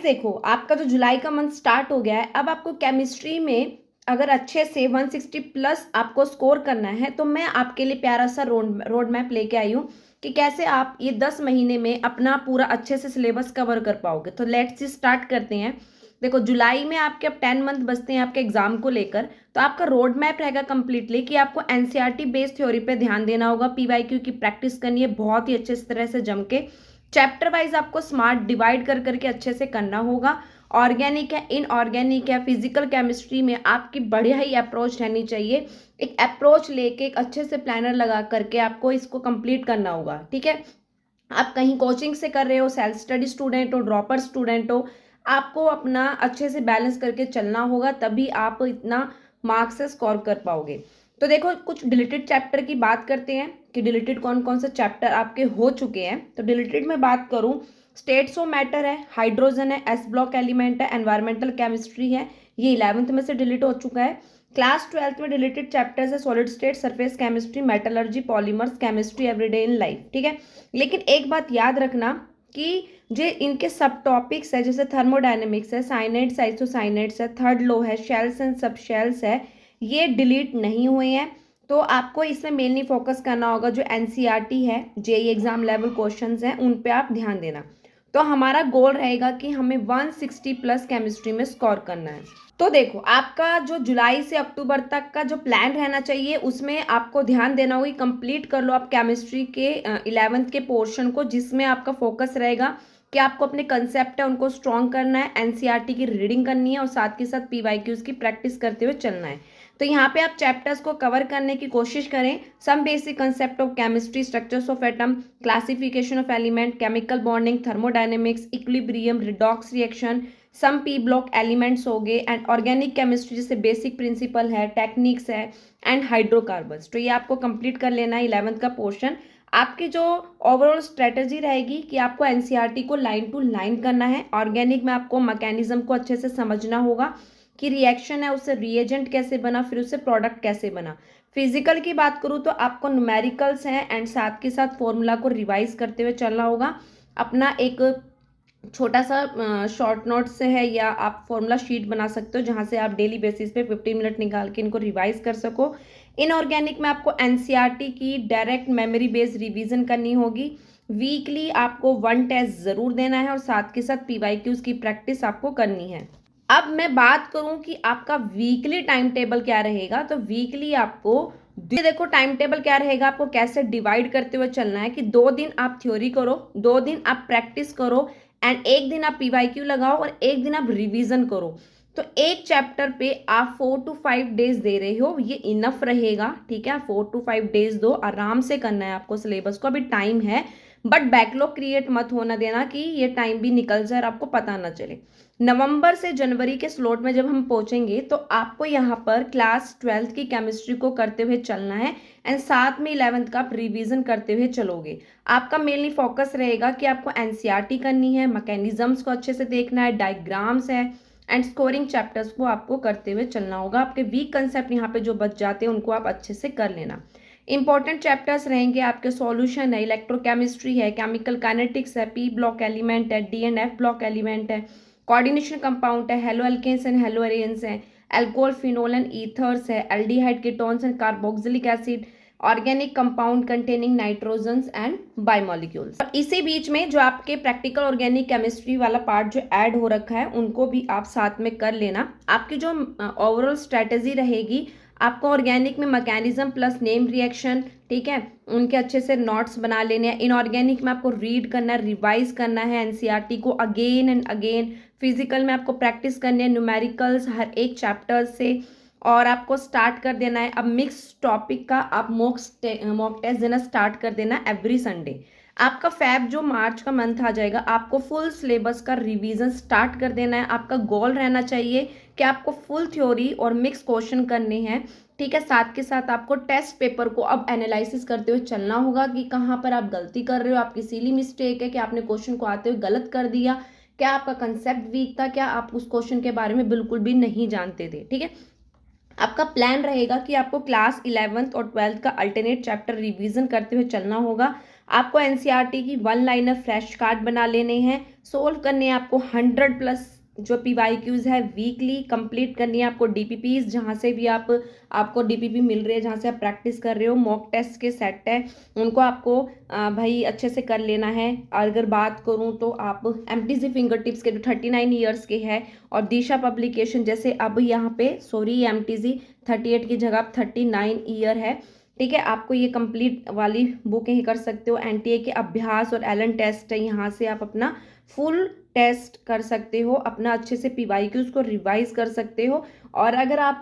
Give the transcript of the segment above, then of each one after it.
देखो आपका जो जुलाई का मंथ स्टार्ट हो गया है, अब आपको केमिस्ट्री में अगर अच्छे से 160 प्लस आपको स्कोर करना है तो मैं आपके लिए प्यारा सा रोड मैप लेके आई हूँ कि कैसे आप ये 10 महीने में अपना पूरा अच्छे से सिलेबस कवर कर पाओगे। तो लेट्स स्टार्ट करते हैं। देखो जुलाई में आपके अब 10 मंथ बचते हैं आपके एग्जाम को लेकर, तो आपका रोड मैप रहेगा कंप्लीटली कि आपको एनसीईआरटी बेस्ड थ्योरी पे ध्यान देना होगा, पीवाईक्यू की प्रैक्टिस करनी है बहुत ही अच्छे तरह से जम के, चैप्टर वाइज आपको स्मार्ट डिवाइड कर करके अच्छे से करना होगा। ऑर्गेनिक है, इनऑर्गेनिक है, फिजिकल केमिस्ट्री में आपकी बढ़िया ही अप्रोच रहनी चाहिए। एक अप्रोच लेके एक अच्छे से प्लानर लगा करके आपको इसको कंप्लीट करना होगा। ठीक है, आप कहीं कोचिंग से कर रहे हो, सेल्फ स्टडी स्टूडेंट हो, ड्रॉपर स्टूडेंट हो, आपको अपना अच्छे से बैलेंस करके चलना होगा, तभी आप इतना मार्क्स से स्कोर कर पाओगे। तो देखो कुछ डिलीटेड चैप्टर की बात करते हैं कि डिलीटेड कौन कौन से चैप्टर आपके हो चुके हैं। तो डिलीटेड में बात करूं, स्टेट्स ऑफ मैटर है, हाइड्रोजन है, एस ब्लॉक एलिमेंट है, एनवायरमेंटल केमिस्ट्री है, ये 11th में से डिलीट हो चुका है। क्लास 12th में डिलीटेड चैप्टर्स है solid state, surface chemistry, metallurgy, polymers, chemistry everyday in life. ठीक है, लेकिन एक बात याद रखना कि जो इनके सब टॉपिक्स है जैसे थर्मोडायनेमिक्स है, साइनाइड्स, आइसोसाइनाइड्स है, थर्ड लॉ है, शेल्स एंड सब शेल्स है, ये डिलीट नहीं हुए हैं। तो आपको इसमें मेनली फोकस करना होगा जो एनसीईआरटी है, जेईई एग्जाम लेवल क्वेश्चंस हैं उन पे आप ध्यान देना। तो हमारा गोल रहेगा कि हमें 160 प्लस केमिस्ट्री में स्कोर करना है। तो देखो आपका जो जुलाई से अक्टूबर तक का जो प्लान रहना चाहिए उसमें आपको ध्यान देना होगा, कंप्लीट कर लो आप केमिस्ट्री के 11th के पोर्शन को, जिसमें आपका फोकस रहेगा कि आपको अपने कंसेप्ट है उनको स्ट्रॉन्ग करना है, एनसीईआरटी की रीडिंग करनी है और साथ के साथ पीवाईक्यूज की प्रैक्टिस करते हुए चलना है। तो यहाँ पे आप चैप्टर्स को कवर करने की कोशिश करें। Some basic concept of chemistry, structures of atom, classification of element, chemical bonding, thermodynamics, equilibrium, redox reaction, some P block elements हो गए, एंड ऑर्गेनिक केमिस्ट्री जैसे बेसिक प्रिंसिपल है, टेक्निक्स है, एंड हाइड्रोकार्बन्स। तो ये आपको कंप्लीट कर लेना है 11th का पोर्शन। आपकी जो ओवरऑल स्ट्रेटेजी रहेगी कि आपको एनसीईआरटी को लाइन टू लाइन करना है। ऑर्गेनिक में आपको मैकेनिज्म को अच्छे से समझना होगा कि रिएक्शन है उससे रिएजेंट कैसे बना, फिर उससे प्रोडक्ट कैसे बना। फिजिकल की बात करूँ तो आपको न्यूमेरिकल्स हैं एंड साथ के साथ फॉर्मूला को रिवाइज करते हुए चलना होगा। अपना एक छोटा सा शॉर्ट नोट से है या आप फॉर्मूला शीट बना सकते हो जहाँ से आप डेली बेसिस पे 15 मिनट निकाल के इनको रिवाइज कर सको। इनऑर्गेनिक में आपको एनसीईआरटी की डायरेक्ट मेमोरी बेस्ड रिवीजन करनी होगी। वीकली आपको 1 टेस्ट ज़रूर देना है और साथ के साथ पीवाईक्यूज की प्रैक्टिस आपको करनी है। अब मैं बात करूं कि आपका वीकली टाइम टेबल क्या रहेगा, तो वीकली आपको देखो टाइम टेबल क्या रहेगा, आपको कैसे डिवाइड करते हुए चलना है कि 2 दिन आप थ्योरी करो, 2 दिन आप प्रैक्टिस करो एंड 1 दिन आप पीवाईक्यू लगाओ और 1 दिन आप रिवीजन करो। तो एक चैप्टर पे आप 4 to 5 डेज दे रहे हो, ये इनफ रहेगा। ठीक है, 4 to 5 डेज दो, आराम से करना है आपको सिलेबस को, अभी टाइम है, बट बैकलॉग क्रिएट मत होना देना कि ये टाइम भी निकल जाए और आपको पता ना चले। नवंबर से जनवरी के स्लॉट में जब हम पहुंचेंगे तो आपको यहाँ पर क्लास 12th की केमिस्ट्री को करते हुए चलना है एंड साथ में 11th का आप रिवीजन करते हुए चलोगे। आपका मेनली फोकस रहेगा कि आपको एनसीईआरटी करनी है, मैकेनिज्म्स को अच्छे से देखना है, डायग्राम्स है एंड स्कोरिंग चैप्टर्स को आपको करते हुए चलना होगा। आपके वीक कंसेप्ट यहाँ पे जो बच जाते हैं उनको आप अच्छे से कर लेना। इंपॉर्टेंट चैप्टर्स रहेंगे आपके सॉल्यूशन है, इलेक्ट्रोकेमिस्ट्री है, केमिकल काइनेटिक्स है, पी ब्लॉक एलिमेंट है, D and F block element है, कोऑर्डिनेशन कंपाउंड है, halo alkanes and halo arenes हैं, अल्कोहल, फिनोल एंड ईथर्स है, aldehyde, ketones and carboxylic acid, organic compound containing nitrogens and biomolecules. और इसी बीच में जो आपके प्रैक्टिकल ऑर्गेनिक केमिस्ट्री वाला पार्ट जो ऐड हो रखा है उनको भी आप साथ में कर लेना। आपकी जो ओवरऑल स्ट्रेटेजी रहेगी, आपको ऑर्गेनिक में मैकेनिज्म प्लस नेम रिएक्शन, ठीक है, उनके अच्छे से नोट्स बना लेने हैं। इनऑर्गेनिक में आपको रीड करना है, रिवाइज करना है एनसीईआरटी को अगेन एंड अगेन। फिजिकल में आपको प्रैक्टिस करनी है न्यूमेरिकल्स हर एक चैप्टर से, और आपको स्टार्ट कर देना है अब मिक्स टॉपिक का आप मॉक टेस्ट देना स्टार्ट कर देना एवरी संडे। आपका फैब जो मार्च का मंथ आ जाएगा, आपको फुल सिलेबस का रिवीजन स्टार्ट कर देना है। आपका गोल रहना चाहिए कि आपको फुल थ्योरी और मिक्स क्वेश्चन करने हैं। ठीक है, साथ के साथ आपको टेस्ट पेपर को अब एनालिसिस करते हुए चलना होगा कि कहाँ पर आप गलती कर रहे हो, आपकी सिली मिस्टेक है कि आपने क्वेश्चन को आते हुए गलत कर दिया, क्या आपका कंसेप्ट वीक था, क्या आप उस क्वेश्चन के बारे में बिल्कुल भी नहीं जानते थे। ठीक है, आपका प्लान रहेगा कि आपको क्लास 11th और 12th का अल्टरनेट चैप्टर रिवीजन करते हुए चलना होगा। आपको एनसीईआरटी की 1 लाइनर फ्लैश कार्ड बना लेने हैं, सोल्व करने हैं आपको 100 प्लस जो पीवाईक्यूज है वीकली, कंप्लीट करनी है आपको डीपीपीज, जहाँ से भी आपको डीपीपी मिल रही है, जहाँ से आप प्रैक्टिस कर रहे हो, मॉक टेस्ट के सेट है उनको आपको भाई अच्छे से कर लेना है। अगर बात करूँ तो आप एमटीजी फिंगर टिप्स के जो 39 ईयर्स के है और दिशा पब्लिकेशन, जैसे अब यहाँ पे सॉरी एमटीजी 38 की जगह 39 ईयर है, ठीक है, आपको ये कंप्लीट वाली बुक ही कर सकते हो। एनटीए के अभ्यास और एलन टेस्ट है, यहाँ से आप अपना फुल टेस्ट कर सकते हो, अपना अच्छे से पीवाईक्यूज को रिवाइज कर सकते हो। और अगर आप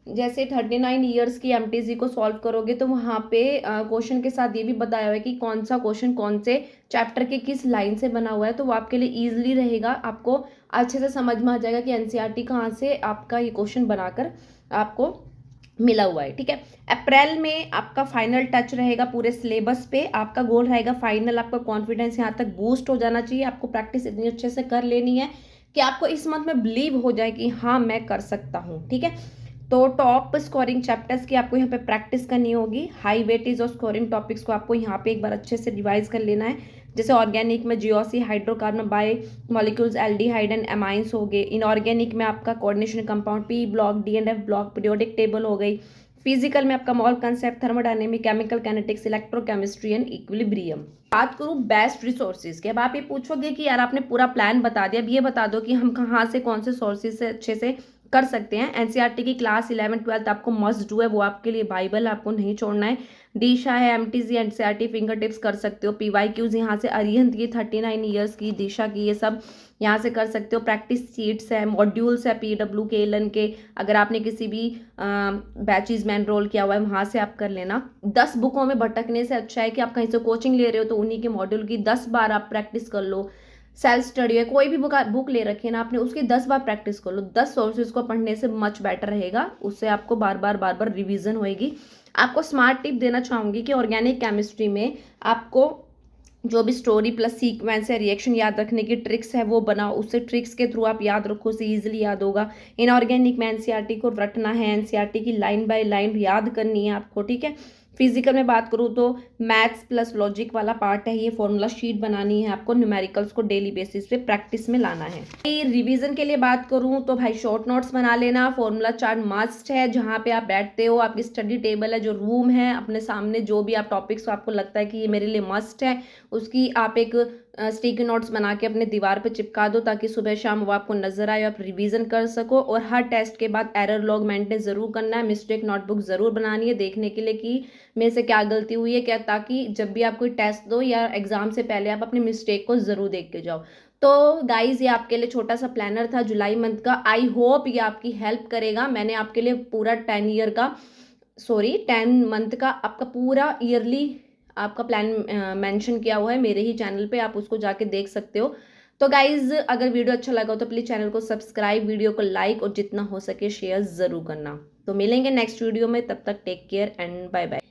जैसे 39 ईयर्स की एमटीजी को सॉल्व करोगे तो वहाँ पे क्वेश्चन के साथ ये भी बताया हुआ है कि कौन सा क्वेश्चन कौन से चैप्टर के किस लाइन से बना हुआ है, तो वो आपके लिए ईजिली रहेगा, आपको अच्छे से समझ में आ जाएगा कि एनसीईआरटी कहाँ से आपका ये क्वेश्चन बनाकर आपको मिला हुआ है, ठीक है। अप्रैल में आपका फाइनल टच रहेगा पूरे सिलेबस पे, आपका गोल रहेगा फाइनल, आपका कॉन्फिडेंस यहाँ तक बूस्ट हो जाना चाहिए, आपको प्रैक्टिस इतनी अच्छे से कर लेनी है कि आपको इस मंथ में बिलीव हो जाए कि हाँ मैं कर सकता हूँ, ठीक है। तो टॉप स्कोरिंग चैप्टर्स की आपको यहाँ पे प्रैक्टिस करनी होगी, हाई वेटेज और स्कोरिंग टॉपिक्स को आपको यहाँ पे एक बार अच्छे से रिवाइज कर लेना है। जैसे ऑर्गेनिक में GOC, hydrocarbon, biomolecules, aldehyde and amines हो गए। इनऑर्गेनिक में आपका coordination compound, p block, d and f block, periodic table हो गई। फिजिकल में आपका mole concept, thermodynamic, chemical kinetics, electrochemistry and equilibrium. बात करूँ बेस्ट रिसोर्सेज की, अब आप ये पूछोगे कि यार आपने पूरा प्लान बता दिया, अब ये बता दो कि हम कहाँ से कौन से सोर्सेज से अच्छे से कर सकते हैं। एनसीईआरटी की क्लास 11-12 आपको मस्ट डू है, वो आपके लिए बाइबल, आपको नहीं छोड़ना है। दिशा है, एमटीजी, एनसीईआरटी फिंगर टिप्स कर सकते हो। पीवाईक्यूज यहाँ से अरिहंत की 39 ईयर्स की, दिशा की, ये सब यहाँ से कर सकते हो। प्रैक्टिस शीट्स है, मॉड्यूल्स है पीडब्ल्यू के, एलन के, अगर आपने किसी भी बैचेज में एनरोल किया हुआ है वहाँ से आप कर लेना। 10 बुकों में भटकने से अच्छा है कि आप कहीं से कोचिंग ले रहे हो तो उन्हीं के मॉड्यूल की 10 बार आप प्रैक्टिस कर लो। सेल्फ स्टडी है, कोई भी बुक ले रखी है ना आपने, उसकी 10 बार प्रैक्टिस कर लो। 10 सोर्सेज को पढ़ने से मच बेटर रहेगा, उससे आपको बार बार रिवीजन होएगी। आपको स्मार्ट टिप देना चाहूँगी कि ऑर्गेनिक केमिस्ट्री में आपको जो भी स्टोरी प्लस सीक्वेंस है, रिएक्शन याद रखने की ट्रिक्स है वो बनाओ, उससे ट्रिक्स के थ्रू आप याद रखो, उससे ईजिली याद होगा। इनऑर्गेनिक में एनसीईआरटी को रटना है, एनसीईआरटी की लाइन बाय लाइन याद करनी है आपको, ठीक है। फिजिकल में बात करूँ तो मैथ्स प्लस लॉजिक वाला पार्ट है, ये फॉर्मूला शीट बनानी है आपको, न्यूमेरिकल्स को डेली बेसिस पे प्रैक्टिस में लाना है। रिवीजन के लिए बात करूँ तो भाई शॉर्ट नोट्स बना लेना, फॉर्मूला चार्ट मस्ट है, जहाँ पे आप बैठते हो, आपकी स्टडी टेबल है, जो रूम है, अपने सामने जो भी आप टॉपिक्स आपको लगता है कि ये मेरे लिए मस्ट है, उसकी आप एक स्टिकी नोट्स बना के अपने दीवार पे चिपका दो, ताकि सुबह शाम वो आपको नजर आए, आप रिवीजन कर सको। और हर टेस्ट के बाद एरर लॉग मेंटेन जरूर करना है, मिस्टेक नोटबुक जरूर बनानी है, देखने के लिए कि मेरे से क्या गलती हुई है क्या, ताकि जब भी आप कोई टेस्ट दो या एग्जाम से पहले आप अपनी मिस्टेक को जरूर देख के जाओ। तो गाइज ये आपके लिए छोटा सा प्लानर था जुलाई मंथ का, आई होप ये आपकी हेल्प करेगा। मैंने आपके लिए पूरा 10 मंथ का आपका पूरा ईयरली आपका प्लान मेंशन किया हुआ है मेरे ही चैनल पे, आप उसको जाके देख सकते हो। तो गाइज अगर वीडियो अच्छा लगा हो तो प्लीज़ चैनल को सब्सक्राइब, वीडियो को लाइक और जितना हो सके शेयर ज़रूर करना। तो मिलेंगे नेक्स्ट वीडियो में, तब तक take care and bye bye.